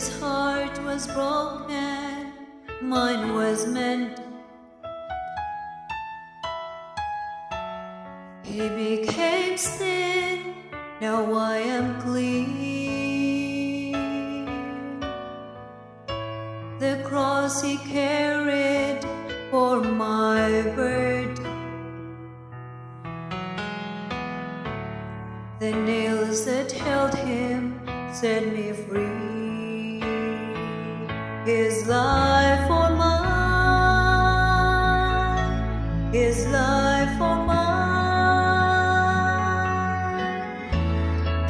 his heart was broken, mine was mended. He became sin, now I am clean. The cross he carried for my burden, the nails that held him set me free. His life for mine, His life for mine.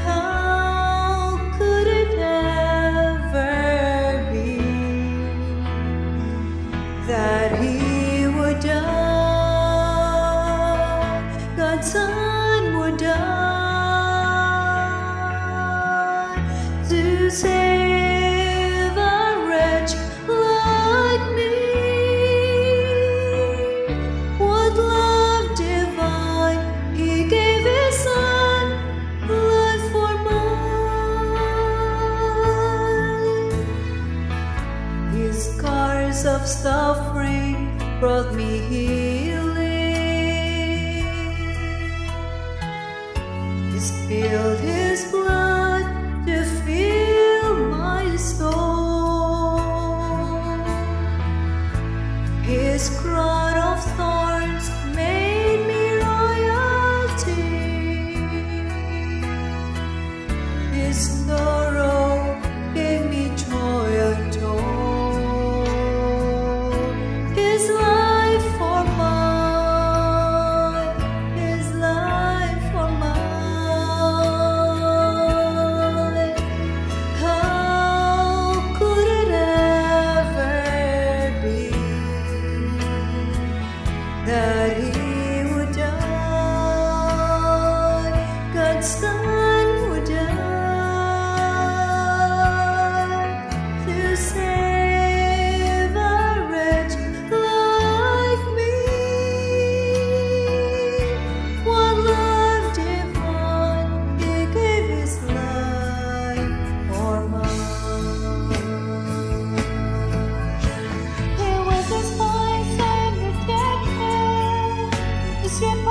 How could it ever be that He would die, God's Son would die to save a wretch like me? What love divine, He gave His Son, life for mine. His scars of suffering brought me healing. He spilled His blood to fill my soul. His crown of thorns made me royalty. His sorrow gave me joy untold. His life for mine, His life for mine. How could it ever be that He would die, God's Son would die to save a wretch like me? What love divine, He gave His life for mine. He was despised and rejected, the shepherd